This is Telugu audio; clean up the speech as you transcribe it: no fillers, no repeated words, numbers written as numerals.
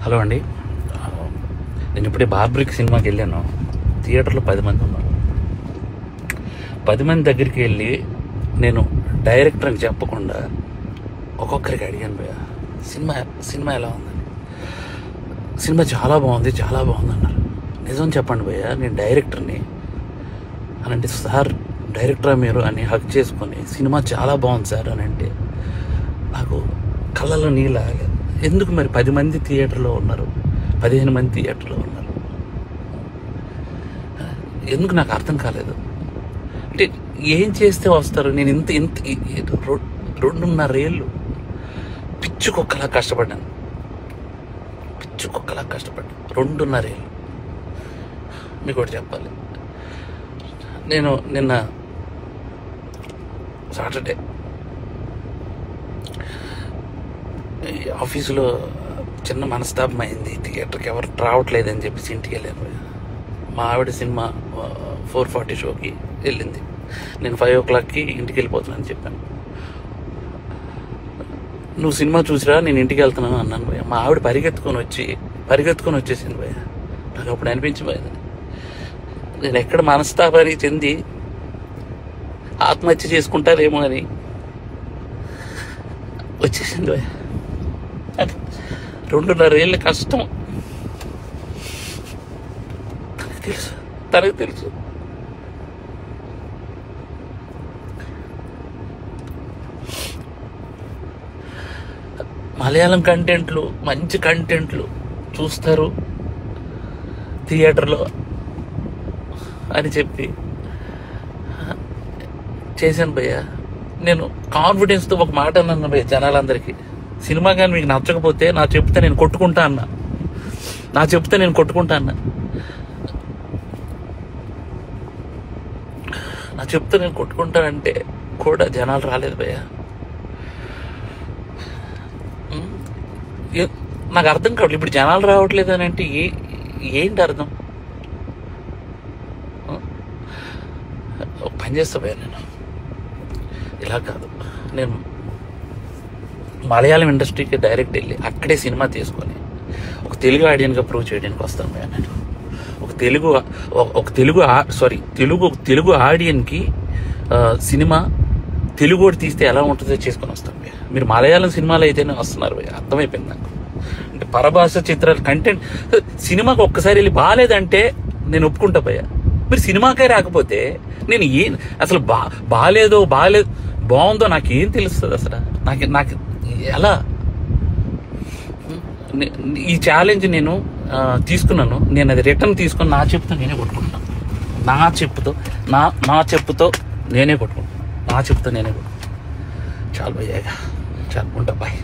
హలో అండి, నేను ఇప్పుడే బార్బరిక్ సినిమాకి వెళ్ళాను. థియేటర్లో 10 మంది ఉన్నారు. 10 మంది దగ్గరికి వెళ్ళి నేను డైరెక్టర్కి చెప్పకుండా ఒక్కొక్కరికి అడిగాను, భయ్యా సినిమా ఎలా ఉందని. సినిమా చాలా బాగుంది అన్నారు. నిజం చెప్పండి భయ్యా, నేను డైరెక్టర్ని అని అంటే, సార్ డైరెక్టరా మీరు అని హక్ చేసుకొని సినిమా చాలా బాగుంది సార్ అని అంటే నాకు కళ్ళలో నీళ్ళు ఆగలేదు. ఎందుకు మరి 10 మంది థియేటర్లో ఉన్నారు, 15 మంది థియేటర్లో ఉన్నారు, ఎందుకు నాకు అర్థం కాలేదు. అంటే ఏం చేస్తే వస్తారు? నేను ఇంత 2.5 ఏళ్ళు పిచ్చుకొక్కలా కష్టపడ్డాను. 2.5 ఏళ్ళు. మీకు ఒకటి చెప్పాలి, నేను నిన్న సాటర్డే ఆఫీసులో చిన్న మనస్తాపం అయింది. థియేటర్కి ఎవరు రావట్లేదని చెప్పేసి ఇంటికి వెళ్ళాను. మా ఆవిడ సినిమా 4:40 షోకి వెళ్ళింది. నేను 5 o'clockకి ఇంటికి వెళ్ళిపోతున్నాను చెప్పాను. నువ్వు సినిమా చూసిరా, నేను ఇంటికి వెళ్తున్నాను అన్నాను భయ్య. మా ఆవిడ పరిగెత్తుకొని వచ్చేసింది భయ్య. నాకు అప్పుడు అనిపించిపోయింది, నేను ఎక్కడ మనస్తాపానికి చెంది ఆత్మహత్య చేసుకుంటారేమో అని వచ్చేసింది భయ్య. 2.5 ఏళ్ళ కష్టం తనకు తెలుసు. మలయాళం కంటెంట్లు, మంచి కంటెంట్లు చూస్తారు థియేటర్లో అని చెప్పి చేశాను భయ్య. నేను కాన్ఫిడెన్స్తో ఒక మాట అన్నాను భయ్య జనాలందరికీ, సినిమా కానీ మీకు నచ్చకపోతే నా చెప్తే నేను కొట్టుకుంటా అన్నా. నా చెప్తే నేను కొట్టుకుంటానంటే కూడా జనాలు రాలేదు భయ్య. నాకు అర్థం కావట్లేదు, ఇప్పుడు జనాలు రావట్లేదు అని అంటే ఏంటి అర్థం? ఒక పని చేస్తా భయ్య, నేను ఇలా కాదు, నేను మలయాళం ఇండస్ట్రీకి డైరెక్ట్ వెళ్ళి అక్కడే సినిమా తీసుకొని ఒక తెలుగు ఆడియన్గా ప్రూవ్ చేయడానికి వస్తాను భయ్య. నేను తెలుగు ఆడియన్కి సినిమా తెలుగు తీస్తే ఎలా ఉంటుందో చేసుకొని వస్తాను భయ్య. మీరు మలయాళం సినిమాలు అయితేనే వస్తున్నారు భయ్య, అర్థమైపోయింది నాకు. అంటే పరభాష చిత్రాలు కంటెంట్ సినిమాకి ఒక్కసారి వెళ్ళి బాగాలేదంటే నేను ఒప్పుకుంటా భయ్య. మీరు సినిమాకే రాకపోతే నేను అసలు బాగాలేదు బాగుందో నాకేం తెలుస్తుంది అసలు? నాకు ఎలా? ఈ ఛాలెంజ్ నేను తీసుకున్నాను. నేను అది రిటర్న్ తీసుకొని నా చెప్పుతో నేనే కొట్టుకుంటాను. నా చెప్పుతో నేనే కొట్టుకుంటాను. చాలు భయ్యాగా, చాలు ఉంటా, బాయ్.